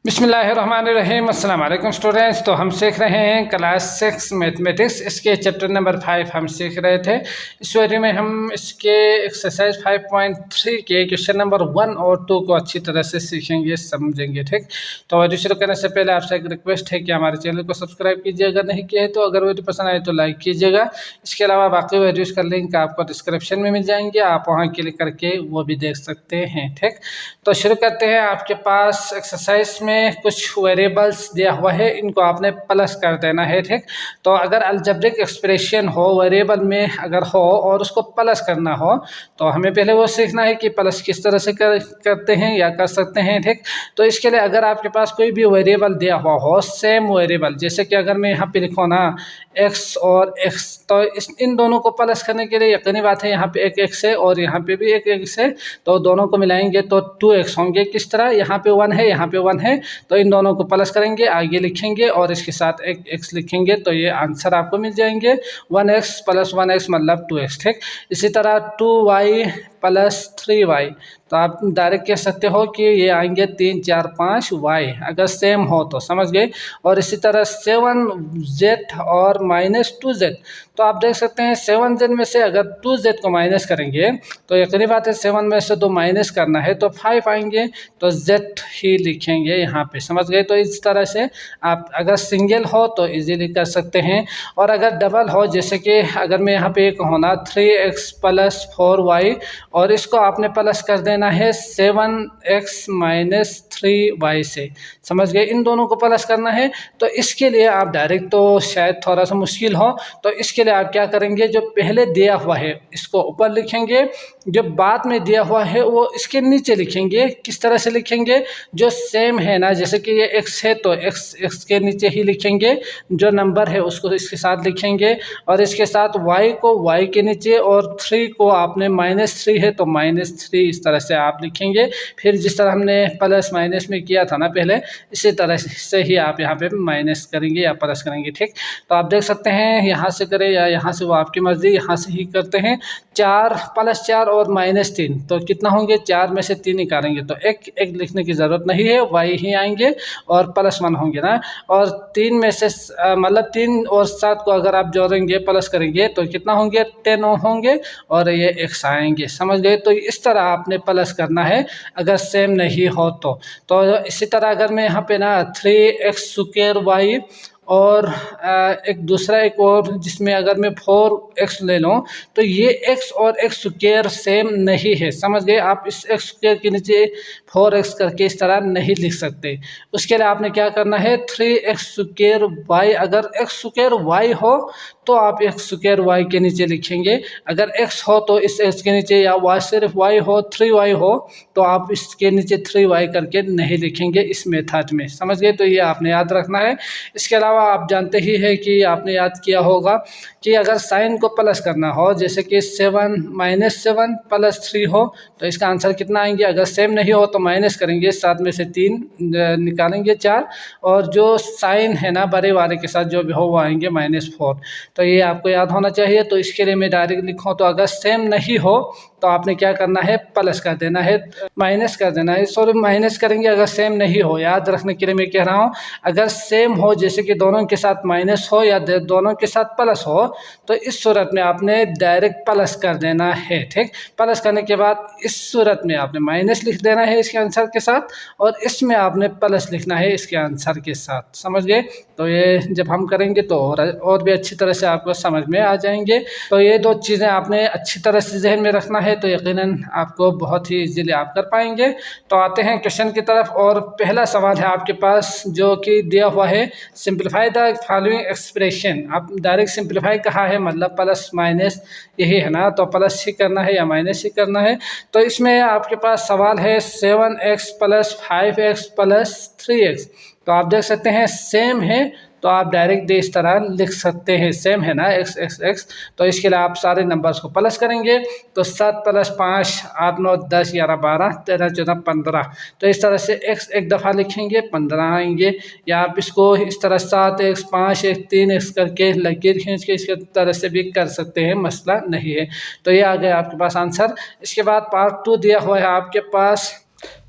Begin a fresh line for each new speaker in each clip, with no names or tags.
बिस्मिल्लाहिर्रहमानिर्रहीम। अस्सलाम वालेकुम स्टूडेंट्स। तो हम सीख रहे हैं क्लास 6 मैथमेटिक्स। इसके चैप्टर नंबर 5 हम सीख रहे थे। इस वीडियो में हम इसके एक्सरसाइज 5.3 के क्वेश्चन नंबर 1 और 2 को अच्छी तरह से सीखेंगे, समझेंगे। ठीक, तो वीडियो शुरू करने से पहले आपसे एक रिक्वेस्ट है कि हमारे चैनल को सब्सक्राइब कीजिए अगर नहीं किया है तो। अगर वीडियो पसंद आए तो लाइक कीजिएगा। इसके अलावा बाकी वीडियोस का लिंक आपको डिस्क्रिप्शन में मिल जाएंगे, आप वहाँ क्लिक करके वो भी देख सकते हैं। ठीक, तो शुरू करते हैं। आपके पास एक्सरसाइज में कुछ वेरिएबल्स दिया हुआ है, इनको आपने प्लस कर देना है। ठीक, तो अगर अलजेब्रिक एक्सप्रेशन हो वेरिएबल में अगर हो और उसको प्लस करना हो तो हमें पहले वो सीखना है कि प्लस किस तरह से करते हैं या कर सकते हैं। ठीक, तो इसके लिए अगर आपके पास कोई भी वेरिएबल दिया हुआ हो, सेम वेरिएबल, जैसे कि अगर मैं यहाँ पे लिखूँ ना x और x, तो इन दोनों को प्लस करने के लिए यकीनी बात है यहाँ पे एक x है और यहाँ पे भी एक x है, तो दोनों को मिलाएंगे तो 2x होंगे। किस तरह, यहाँ पे 1 है, यहाँ पे 1 है, तो इन दोनों को प्लस करेंगे, आगे लिखेंगे और इसके साथ एक x लिखेंगे, तो ये आंसर आपको मिल जाएंगे 1x प्लस 1x मतलब 2x। ठीक, इसी तरह 2y प्लस 3y, तो आप डायरेक्ट कह सकते हो कि ये आएंगे 3 4 5 y अगर सेम हो तो, समझ गए। और इसी तरह 7z और -2z, तो आप देख सकते हैं 7z में से अगर 2z को माइनस करेंगे तो यकीनी बात है 7 में से 2 माइनस करना है तो 5 आएंगे, तो z ही लिखेंगे यहाँ पे, समझ गए। तो इस तरह से आप अगर सिंगल हो तो इजीली कर सकते हैं, और अगर डबल हो, जैसे कि अगर मैं यहाँ पे एक होना 3x प्लस 4y और इसको आपने प्लस कर देना है 7x माइनस 3y से, समझ गए। इन दोनों को प्लस करना है, तो इसके लिए आप डायरेक्ट तो शायद थोड़ा सा मुश्किल हो, तो इसके लिए आप क्या करेंगे, जो पहले दिया हुआ है इसको ऊपर लिखेंगे, जो बाद में दिया हुआ है वो इसके नीचे लिखेंगे। किस तरह से लिखेंगे, जो सेम है ना, जैसे कि ये x है तो x के नीचे ही लिखेंगे, जो नंबर है उसको इसके साथ लिखेंगे, और इसके साथ y को y के नीचे, और 3 को आपने -3 है तो -3 इस तरह से आप लिखेंगे। फिर जिस तरह हमने प्लस माइनस में किया था ना पहले, इसी तरह से ही आप यहाँ पे माइनस करेंगे या प्लस करेंगे। ठीक, तो आप देख सकते हैं यहाँ से करें या यहाँ से, वो आपकी मर्जी, यहाँ से ही करते हैं। 4 प्लस 4 और -3, तो कितना होंगे, 4 में से 3 निकालेंगे तो एक लिखने की ज़रूरत नहीं है, y ही आएंगे और +1 होंगे ना। और 3 में से मतलब 3 और 7 को अगर आप जोड़ेंगे प्लस करेंगे तो कितना होंगे, 10 होंगे और ये x आएंगे, समझ गए। तो इस तरह आपने प्लस करना है अगर सेम नहीं हो तो इसी तरह अगर मैं यहाँ पे ना 3x² और एक दूसरा एक और जिसमें अगर मैं 4x ले लूँ तो ये x और x² सेम नहीं है, समझ गए। आप इस x² के नीचे 4x करके इस तरह नहीं लिख सकते। उसके लिए आपने क्या करना है, 3x²y, अगर x² हो तो आप x² के नीचे लिखेंगे, अगर x हो तो इस x के नीचे, या y सिर्फ y हो 3y हो तो आप इसके नीचे 3y करके नहीं लिखेंगे इस मेथड में, समझ गए। तो ये आपने याद रखना है। इसके अलावा आप जानते ही है कि आपने याद किया होगा कि अगर साइन को प्लस करना हो, जैसे कि 7 -7 प्लस 3 हो तो इसका आंसर कितना आएंगे, अगर सेम नहीं हो तो माइनस करेंगे, 7 में से 3 निकालेंगे 4, और जो साइन है ना बड़े वाले के साथ जो भी हो वो आएंगे -4। तो ये आपको याद होना चाहिए। तो इसके लिए मैं डायरेक्ट लिखूँ तो अगर सेम नहीं हो तो आपने क्या करना है, प्लस कर देना है, माइनस कर देना है, सॉरी माइनस करेंगे अगर सेम नहीं हो। याद रखने के लिए मैं कह रहा हूँ, अगर सेम हो, जैसे कि दोनों के साथ माइनस हो या दोनों के साथ प्लस हो, तो इस सूरत में आपने डायरेक्ट प्लस कर देना है। ठीक, प्लस करने के बाद इस सूरत में आपने माइनस लिख देना है इसके आंसर के साथ, और इसमें आपने प्लस लिखना है इसके आंसर के साथ, समझ गए। तो ये जब हम करेंगे तो और भी अच्छी तरह से आपको समझ में आ जाएंगे। तो ये 2 चीज़ें आपने अच्छी तरह से जहन में रखना है, तो यकीनन आपको बहुत ही इजीली आप कर पाएंगे। तो आते हैं क्वेश्चन की तरफ, और पहला सवाल है आपके पास जो कि दिया हुआ है, सिंप्लीफाई द फॉलोइंग एक्सप्रेशन। आप डायरेक्ट सिंप्लीफाई कहा है मतलब प्लस माइनस यही है ना, तो प्लस ही करना है या माइनस ही करना है। तो इसमें आपके पास सवाल है 7x plus 5x plus 3x, तो आप देख सकते हैं सेम है, तो आप डायरेक्ट इस तरह लिख सकते हैं, सेम है ना x। तो इसके लिए आप सारे नंबर्स को प्लस करेंगे, तो 7 प्लस 5 8 9 10 11 12 13 14 15, तो इस तरह से x एक दफ़ा लिखेंगे 15 आएंगे, या आप इसको इस तरह 7x 5x 3x करके लकीर खींच के इसके तरह से भी कर सकते हैं, मसला नहीं है। तो ये आ गया आपके पास आंसर। इसके बाद पार्ट 2 दिया हुआ है आपके पास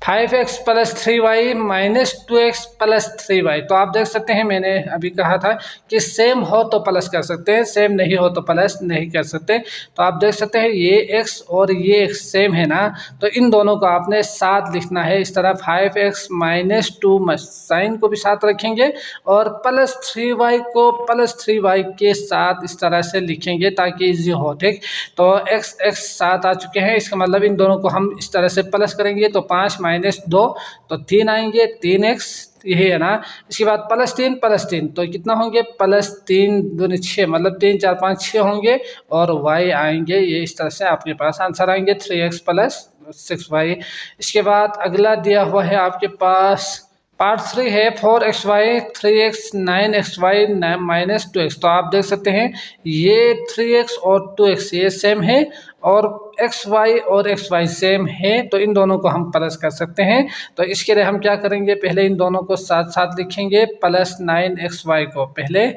5x plus 3y minus 2x plus 3y। तो आप देख सकते हैं मैंने अभी कहा था कि सेम हो तो प्लस कर सकते हैं, सेम नहीं हो तो प्लस नहीं कर सकते। तो आप देख सकते हैं ये x और ये x सेम है ना, तो इन दोनों को आपने साथ लिखना है। इस तरह 5x माइनस 2 साइन को भी साथ रखेंगे और प्लस 3y को प्लस 3y के साथ इस तरह से लिखेंगे ताकि इजी हो। ठीक, तो x x साथ आ चुके हैं, इसका मतलब इन दोनों को हम इस तरह से प्लस करेंगे तो 5 माइनस 2 तो 3 आएंगे, 3x यही है ना। इसके बाद प्लस 3 तो कितना होंगे, प्लस 3 दूनी 6 मतलब 3 4 5 6 होंगे और y आएंगे। ये इस तरह से आपके पास आंसर आएंगे 3x प्लस 6y। इसके बाद अगला दिया हुआ है आपके पास पार्ट 3 है 4xy 3x 9xy minus 2x। तो आप देख सकते हैं ये 3x और 2x ये सेम है और xy और xy सेम है, तो इन दोनों को हम प्लस कर सकते हैं। तो इसके लिए हम क्या करेंगे, पहले इन दोनों को साथ साथ लिखेंगे प्लस 9xy को पहले,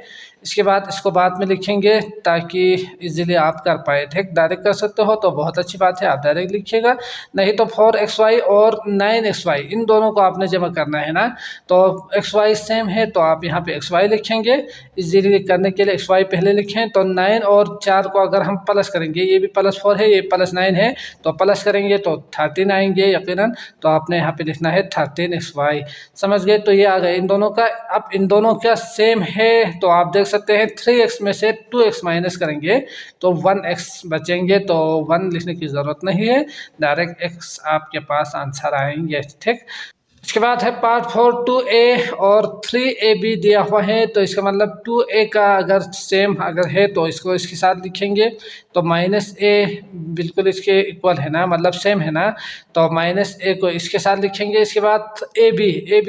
इसके बाद इसको बाद में लिखेंगे ताकि इजीली आप कर पाए। ठीक, डायरेक्ट कर सकते हो तो बहुत अच्छी बात है, आप डायरेक्ट लिखिएगा, नहीं तो 4xy और 9xy इन दोनों को आपने जमा करना है ना। तो xy सेम है तो आप यहाँ पे xy लिखेंगे, इजीली करने के लिए xy पहले लिखें। तो 9 और 4 को अगर हम प्लस करेंगे, ये भी प्लस 4 है ये प्लस 9 है, तो प्लस करेंगे तो 13 आएंगे यकीनन। तो आपने यहाँ पे लिखना है 13xy। समझ गए, तो ये आ गए इन दोनों का। अब इन दोनों का सेम है तो आप देख सकते हैं 3x में से 2x माइनस करेंगे तो 1x बचेंगे, तो 1 लिखने की ज़रूरत नहीं है, डायरेक्ट x आपके पास आंसर आएंगे। ठीक, इसके बाद है पार्ट 4 2a और 3ab दिया हुआ है। तो इसका मतलब 2a का अगर सेम अगर है तो इसको इसके साथ लिखेंगे, तो माइनस a बिल्कुल इसके इक्वल है ना, मतलब सेम है ना, तो माइनस a को इसके साथ लिखेंगे। इसके बाद ab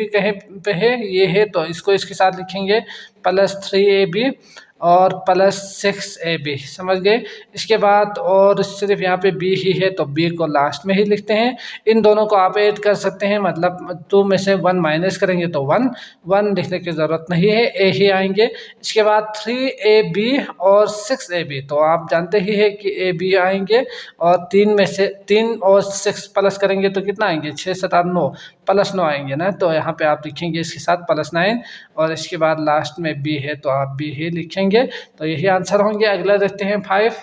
कहीं पे है, ये है तो इसको इसके साथ लिखेंगे प्लस 3ab और प्लस 6ab। समझ गए, इसके बाद और सिर्फ यहाँ पे b ही है तो b को लास्ट में ही लिखते हैं। इन दोनों को आप ऐड कर सकते हैं, मतलब 2 में से 1 माइनस करेंगे तो 1 लिखने की ज़रूरत नहीं है, a ही आएंगे। इसके बाद 3ab और 6ab, तो आप जानते ही है कि ab आएंगे और 3 में से 3 और 6 प्लस करेंगे तो कितना आएंगे, 6 7 9 प्लस 9 आएंगे ना, तो यहाँ पे आप लिखेंगे इसके साथ प्लस 9 और इसके बाद लास्ट में b है तो आप b ही लिखेंगे। तो यही आंसर होंगे। अगला देखते हैं 5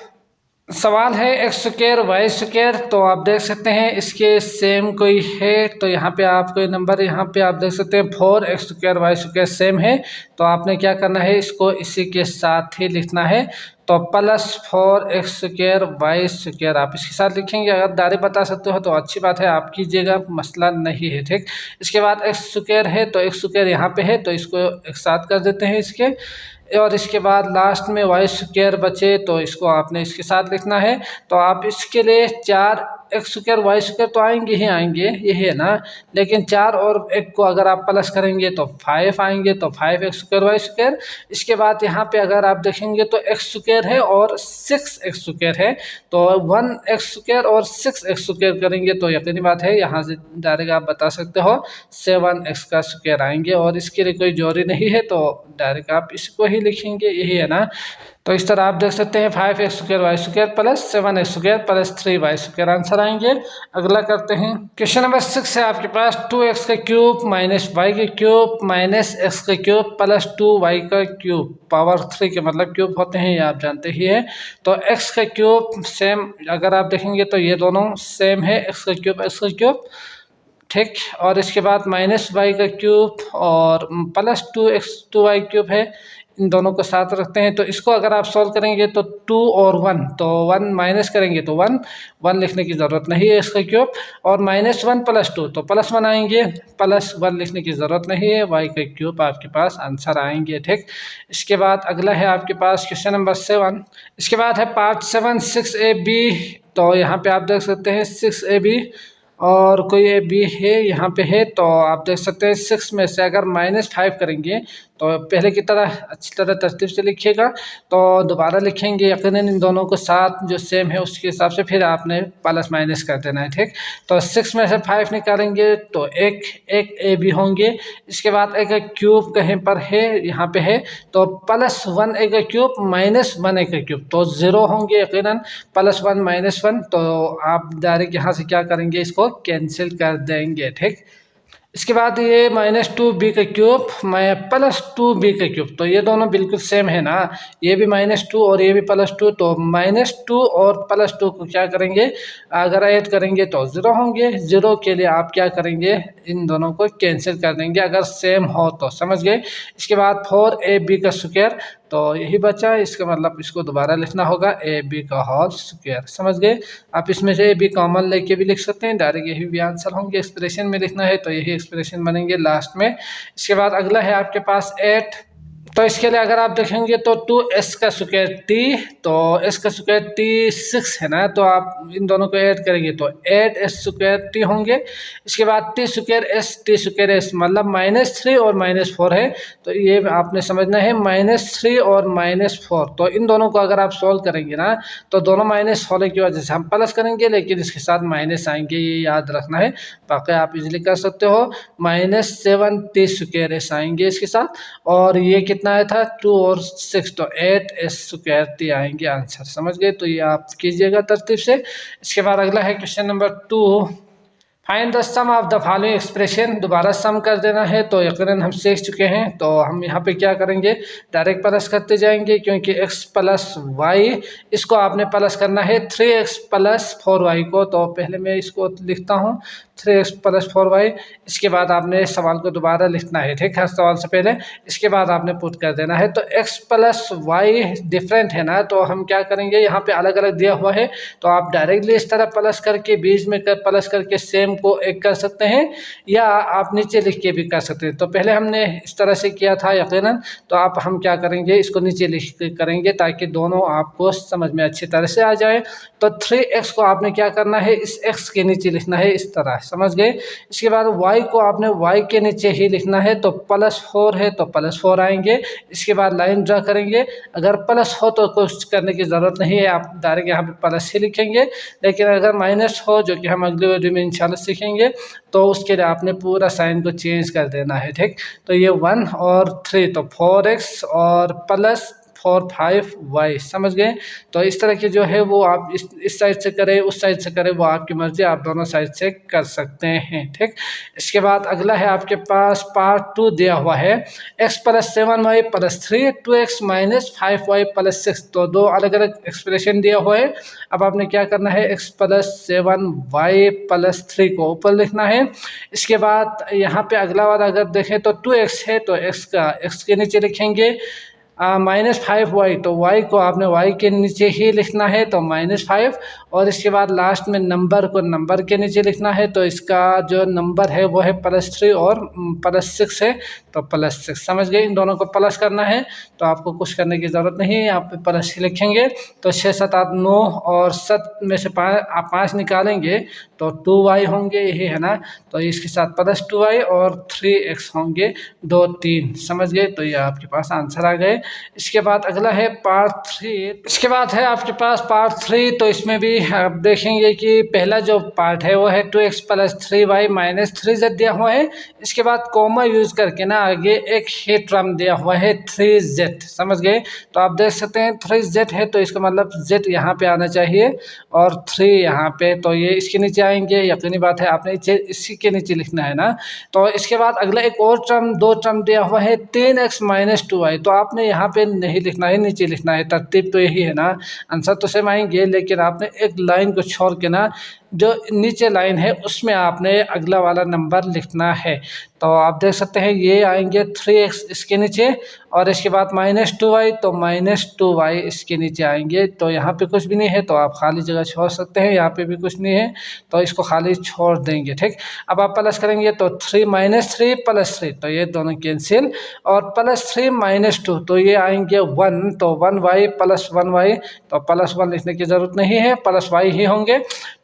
सवाल है एक्स स्क्वायर वाई स्क्वायर। तो आप देख सकते हैं इसके सेम कोई है, तो यहाँ पे आप कोई नंबर यहाँ पे आप देख सकते हैं 4x square y square same है, तो आपने क्या करना है इसको इसी के साथ ही लिखना है। तो plus 4x square y square आप इसके साथ लिखेंगे। अगर डायरेक्ट बता सकते हो तो अच्छी बात है, आप कीजिएगा, मसला नहीं है। ठीक, इसके बाद एक्स स्क्वायर है तो एक्स स्क्वायर यहाँ पे है तो इसको एक साथ कर देते हैं इसके, और इसके बाद लास्ट में वाई स्क्वायर बचे तो इसको आपने इसके साथ लिखना है। तो आप इसके लिए 4 एक्स स्क्वायर वाई स्क्वायर तो आएंगे ही आएंगे, ये है ना, लेकिन 4 और 1 को अगर आप प्लस करेंगे तो 5 आएंगे, तो 5 एक्स स्क्वायर वाई स्क्वायर। इसके बाद यहाँ पे अगर आप देखेंगे तो एक्स स्क्वायर है और 6 एक्स स्क्वायर है, तो 1 एक्स स्क्वायर और 6 एक्स स्क्वायर करेंगे तो यकीनी बात है यहाँ से डायरेक्ट आप बता सकते हो 7 एक्स का स्क्वायर आएंगे, और इसके लिए कोई जोड़ी नहीं है तो डायरेक्ट आप इसको ही लिखेंगे, यही है ना। तो इस तरह आप देख सकते हैं 5 x square y square plus 7 x square plus 3 y square answer आएंगे। अगला करते हैं क्वेश्चन नंबर 6 है आपके पास 2x का क्यूब माइनस वाई का क्यूब माइनस एक्स का क्यूब प्लस 2y का क्यूब पावर 3 के मतलब क्यूब होते हैं, ये आप जानते ही है। तो x का क्यूब सेम अगर आप देखेंगे तो ये दोनों सेम है, x का क्यूब x का क्यूब, ठीक, और इसके बाद माइनस वाई का क्यूब और प्लस 2y क्यूब है, इन दोनों को साथ रखते हैं। तो इसको अगर आप सॉल्व करेंगे तो 2 और 1 तो 1 माइनस करेंगे तो 1 लिखने की ज़रूरत नहीं है इसका क्यूब, और माइनस 1 प्लस 2 तो प्लस 1 आएंगे, प्लस 1 लिखने की ज़रूरत नहीं है, वाई का क्यूब आपके पास आंसर आएंगे। ठीक, इसके बाद अगला है आपके पास क्वेश्चन नंबर 7। इसके बाद है पार्ट 7 6ab। तो यहाँ पे आप देख सकते हैं 6ab और कोई ए बी है यहाँ पे है, तो आप देख सकते हैं 6 में से अगर -5 करेंगे तो पहले की तरह अच्छी तरह तरतीब से लिखिएगा। तो दोबारा लिखेंगे यकीनन इन दोनों को साथ जो सेम है उसके हिसाब से फिर आपने प्लस माइनस कर देना है, ठीक। तो 6 में से 5 निकालेंगे तो एक ए बी होंगे। इसके बाद एक क्यूब कहीं पर है, यहाँ पे है, तो +1 ए का क्यूब -1 ए का क्यूब, तो 0 होंगे यकीनन, +1 -1, तो आप डायरेक्ट यहाँ से क्या करेंगे, इसको कैंसिल कर देंगे, ठीक। इसके बाद ये -2b का क्यूब +2b का क्यूब, तो ये दोनों बिल्कुल सेम है ना, ये भी -2 और ये भी +2, तो -2 और +2 को क्या करेंगे, अगर ऐड करेंगे तो 0 होंगे। 0 के लिए आप क्या करेंगे, इन दोनों को कैंसिल कर देंगे अगर सेम हो तो, समझ गए। इसके बाद 4ab का स्क्वायर, तो यही बचा, इसका मतलब इसको दोबारा लिखना होगा ab का होल स्क्वायर, समझ गए। आप इसमें से ab कॉमन लेके भी लिख सकते हैं, डायरेक्ट यही भी आंसर होंगे। एक्सप्रेशन में लिखना है तो यही एक्सप्रेशन बनेंगे लास्ट में। इसके बाद अगला है आपके पास 8, तो इसके लिए अगर आप देखेंगे तो 2s का स्क्वायर t, तो s का स्क्वायर t 6 है ना, तो आप इन दोनों को ऐड करेंगे तो 8s स्क्वायर t होंगे। इसके बाद t स्क्वायर s मतलब -3 और -4 है, तो ये आपने समझना है -3 और -4, तो इन दोनों को अगर आप सॉल्व करेंगे ना तो दोनों माइनस होने की वजह से हम प्लस करेंगे, लेकिन इसके साथ माइनस आएंगे, ये याद रखना है। बाकी आप इजीली कर सकते हो, -7t स्क्वायर s आएंगे इसके साथ, और ये कितना आया था 2 और 6, तो 8s स्क्वायर t आएंगे आंसर, समझ गए। तो ये आप कीजिएगा तरतीब से। इसके बाद अगला है question number 2, find the sum of the following expression, दोबारा सम कर देना है। तो यकीनन हम सीख चुके हैं, तो हम यहाँ पे क्या करेंगे, डायरेक्ट प्लस करते जाएंगे, क्योंकि x + y, इसको आपने प्लस करना है 3x + 4y को। तो पहले मैं इसको लिखता हूँ 3x + 4y, इसके बाद आपने सवाल को दोबारा लिखना है, ठीक है, सवाल से पहले, इसके बाद आपने पुट कर देना है। तो x + y डिफरेंट है ना, तो हम क्या करेंगे, यहाँ पे अलग अलग दिया हुआ है, तो आप डायरेक्टली इस तरह प्लस करके बीच में प्लस करके सेम को एक कर सकते हैं, या आप नीचे लिख के भी कर सकते हैं। तो पहले हमने इस तरह से किया था यकीनन, तो आप हम क्या करेंगे, इसको नीचे लिख के करेंगे ताकि दोनों आपको समझ में अच्छी तरह से आ जाए। तो 3x को आपने क्या करना है, इस x के नीचे लिखना है इस तरह, समझ गए। इसके बाद y को आपने y के नीचे ही लिखना है, तो +4 है तो +4 आएंगे। इसके बाद लाइन ड्रा करेंगे, अगर प्लस हो तो कुछ करने की ज़रूरत नहीं है, आप डायरेक्ट यहाँ पे प्लस ही लिखेंगे, लेकिन अगर माइनस हो, जो कि हम अगले वीडियो में इंशाल्लाह सीखेंगे, तो उसके लिए आपने पूरा साइन को चेंज कर देना है, ठीक। तो ये 1 और 3, तो 4x और +4 5y, समझ गए। तो इस तरह की जो है वो आप इस साइड से करें, उस साइड से करें, वो आपकी मर्जी, आप दोनों साइड से कर सकते हैं, ठीक। इसके बाद अगला है आपके पास पार्ट 2 दिया हुआ है, x + 7y + 3 2x - 5y + 6, तो दो अलग अलग एक्सप्रेशन दिया हुआ है। अब आपने क्या करना है, x + 7y + 3 को ऊपर लिखना है। इसके बाद यहाँ पे अगला वाला अगर देखें तो 2x है, तो x के नीचे लिखेंगे -5y, तो y को आपने y के नीचे ही लिखना है, तो -5, और इसके बाद लास्ट में नंबर को नंबर के नीचे लिखना है, तो इसका जो नंबर है वो है +3 और +6 है, तो +6, समझ गए। इन दोनों को प्लस करना है, तो आपको कुछ करने की ज़रूरत नहीं है, आप प्लस ही लिखेंगे। तो 6 7 8 9 और 7 में से 5 निकालेंगे तो 2y होंगे, यही है ना, तो इसके साथ +2y और 3x होंगे 2 3, समझ गए। तो ये आपके पास आंसर आ गए। इसके बाद अगला है पार्ट 3, इसके बाद है आपके पास पार्ट 3, तो इसमें भी आप देखेंगे कि पहला जो पार्ट है वो है 2x + 3y - 3z दिया हुआ है। इसके बाद कॉमा यूज करके ना आगे एक ही टर्म दिया हुआ है 3z, समझ गए। तो आप देख सकते हैं 3z है, तो इसका मतलब z यहाँ पे आना चाहिए और 3 यहाँ पे, तो ये इसके नीचे आएंगे, यकीनी बात है, आपने इसी के नीचे लिखना है ना। तो इसके बाद अगला एक और टर्म, 2 टर्म दिया हुआ है 3x - 2y, तो आपने यहाँ पे नहीं लिखना है, नीचे लिखना है। तरतीब तो यही है ना, आंसर तो सेम आएंगे, लेकिन आपने एक लाइन को छोड़ के ना, जो नीचे लाइन है उसमें आपने अगला वाला नंबर लिखना है। तो आप देख सकते हैं ये आएंगे 3x इसके नीचे, और इसके बाद -2y, तो -2y इसके नीचे आएंगे। तो यहाँ पे कुछ भी नहीं है, तो आप खाली जगह छोड़ सकते हैं, यहाँ पे भी कुछ नहीं है, तो इसको खाली छोड़ देंगे, ठीक। अब आप प्लस करेंगे तो 3 - 3 + 3, तो ये दोनों कैंसिल, और +3 - 2, तो ये आएंगे 1, तो 1y + 1y, तो +1 लिखने की ज़रूरत नहीं है, +y ही होंगे।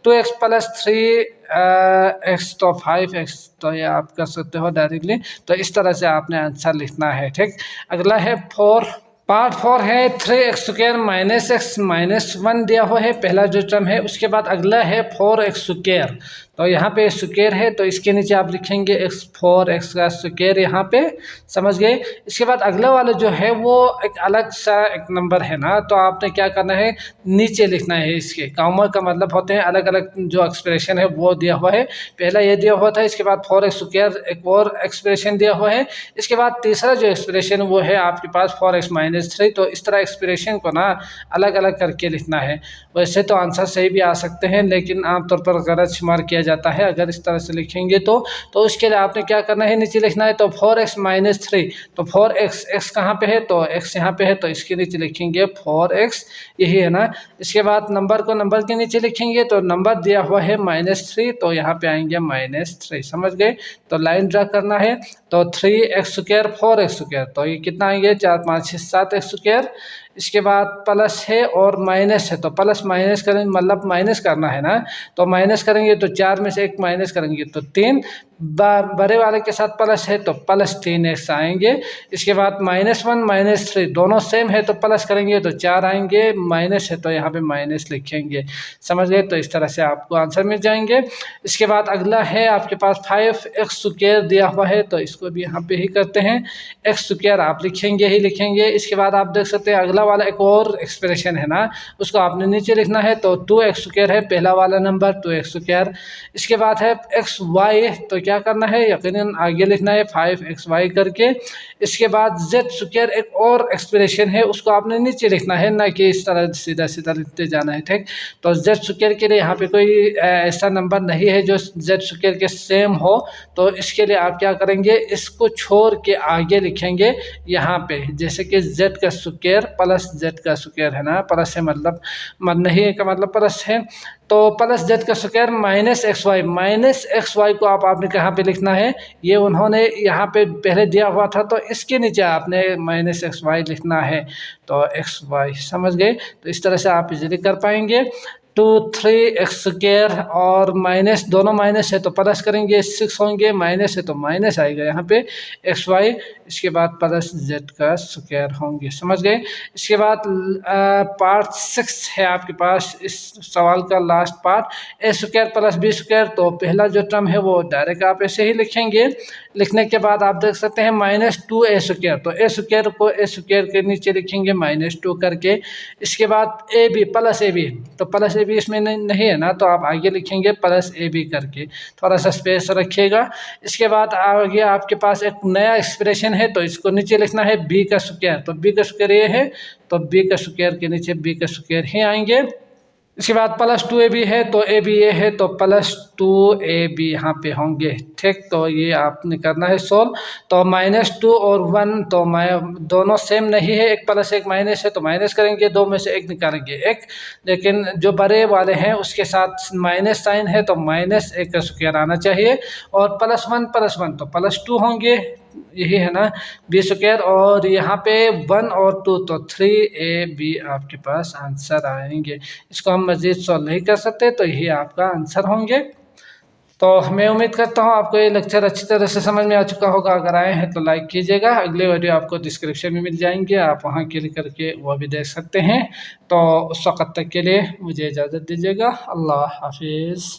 2x प्लस 3x तो 5x, तो ये आप कर सकते हो डायरेक्टली। तो इस तरह से आपने आंसर लिखना है, ठीक। अगला है 4, पार्ट 4 है 3x square minus x minus 1 दिया हुआ है, पहला जो टर्म है। उसके बाद अगला है 4x स्क्वायर, तो यहाँ पे स्क्वायर है तो इसके नीचे आप लिखेंगे x4x का स्क्वायर यहाँ पे, समझ गए। इसके बाद अगला वाला जो है वो एक अलग सा एक नंबर है ना, तो आपने क्या करना है, नीचे लिखना है। इसके कॉमा का मतलब होते हैं अलग अलग जो एक्सप्रेशन है वो दिया हुआ है। पहला ये दिया हुआ था, इसके बाद 4x स्क्वायर एक और एक्सप्रेशन दिया हुआ है। इसके बाद तीसरा जो एक्सप्रेशन वो है आपके पास 4x माइनस 3। तो इस तरह एक्सप्रेशन को ना अलग अलग करके लिखना है। वैसे तो आंसर सही भी आ सकते हैं, लेकिन आमतौर पर गलत शुमार किया जाता है अगर इस तरह से लिखेंगे तो उसके लिए आपने क्या करना है, नीचे लिखना है। तो 4x माइनस 3, तो 4x, x कहाँ पे है, तो x यहाँ पे है, तो इसके नीचे लिखेंगे 4x, यही है ना। इसके बाद नंबर को नंबर के नीचे लिखेंगे, तो नंबर दिया हुआ है -3, तो यहाँ पे आएंगे -3, समझ गए। तो लाइन ड्रा करना है, तो 3x स्क्वायर 4x स्क्वायर, तो ये कितना आएंगे 4 5 6 7x स्क्वायर। इसके बाद प्लस है और माइनस है, तो प्लस माइनस करेंगे, मतलब माइनस करना है ना, तो माइनस करेंगे तो 4 में से 1 माइनस करेंगे तो 3, बड़े वाले के साथ प्लस है तो प्लस 3x आएंगे। इसके बाद -1 -3 दोनों सेम है, तो प्लस करेंगे तो 4 आएंगे, माइनस है तो यहाँ पे माइनस लिखेंगे, समझ गए। तो इस तरह से आपको आंसर मिल जाएंगे। इसके बाद अगला है आपके पास 5x स्क्वायर दिया हुआ है, तो इसको भी यहाँ पे ही करते हैं, x स्क्वायर आप लिखेंगे ही लिखेंगे। इसके बाद आप देख सकते हैं अगला वाला एक और एक्सप्रेशन है ना, उसको आपने नीचे लिखना है। तो 2x स्क्वायर है पहला वाला नंबर, 2x स्क्वायर। इसके बाद है xy, तो क्या करना है, यकीनन आगे लिखना है 5xy करके। इसके बाद z स्क्वायर एक और एक्सप्रेशन है, उसको आपने नीचे लिखना है, ना कि इस तरह सीधा सीधा लिखते जाना है, ठीक। तो z स्क्वायर के लिए यहाँ पे कोई ऐसा नंबर नहीं है जो z स्क्वायर के सेम हो, तो इसके लिए आप क्या करेंगे, इसको छोड़ के आगे लिखेंगे यहाँ पे, जैसे कि z का स्क्वायर प्लस z का स्क्वायर है ना, प्लस है मतलब नहीं का मतलब प्लस है, तो प्लस z का स्क्वायर माइनस एक्स वाई को आपने कहाँ पे लिखना है, ये उन्होंने यहाँ पे पहले दिया हुआ था, तो इसके नीचे आपने -xy लिखना है, तो xy, समझ गए। तो इस तरह से आप इजीली कर पाएंगे। 2 3x स्क्वायर और माइनस, दोनों माइनस है तो प्लस करेंगे 6 होंगे, माइनस है तो माइनस आएगा यहाँ पे xy। इसके बाद प्लस z का स्क्वायर होंगे, समझ गए। इसके बाद पार्ट 6 है आपके पास इस सवाल का last part, a square plus b square. तो पहला जो टर्म है वो डायरेक्ट आप ऐसे ही लिखेंगे। लिखने के बाद आप देख सकते हैं -2a स्क्वायर, तो a स्क्वायर को a स्क्वायर के नीचे लिखेंगे -2 करके। इसके बाद ab प्लस ab, तो प्लस ab इसमें नहीं है ना, तो आप आगे लिखेंगे प्लस ab करके, थोड़ा सा स्पेस रखिएगा। इसके बाद आगे आपके पास एक नया एक्सप्रेशन है, तो इसको नीचे लिखना है b का स्क्वायर, तो b का स्क्वायर ये है, तो b का स्क्वायर के नीचे b का स्क्वायर ही आएंगे। इसके बाद +2ab है, तो ab ये है, तो +2ab यहाँ पे होंगे, ठीक। तो ये आपने करना है सोल्व। तो -2 और 1 तो दोनों सेम नहीं है, एक प्लस एक माइनस है, तो माइनस करेंगे, 2 में से 1 निकालेंगे 1, लेकिन जो बड़े वाले हैं उसके साथ माइनस साइन है, तो -1 का स्क्वायर आना चाहिए। और +1 तो +2 होंगे, यही है ना, b स्क्वायर। और यहाँ पे 1 और 2 तो 3ab आपके पास आंसर आएंगे। इसको हम मज़ीद सॉल्व नहीं कर सकते, तो यही आपका आंसर होंगे। तो मैं उम्मीद करता हूँ आपको ये लेक्चर अच्छी तरह से समझ में आ चुका होगा। अगर आए हैं तो लाइक कीजिएगा। अगले वीडियो आपको डिस्क्रिप्शन में मिल जाएंगे, आप वहाँ क्लिक करके वो भी देख सकते हैं। तो उस वक़्त तक के लिए मुझे इजाज़त दीजिएगा। अल्लाह हाफिज़।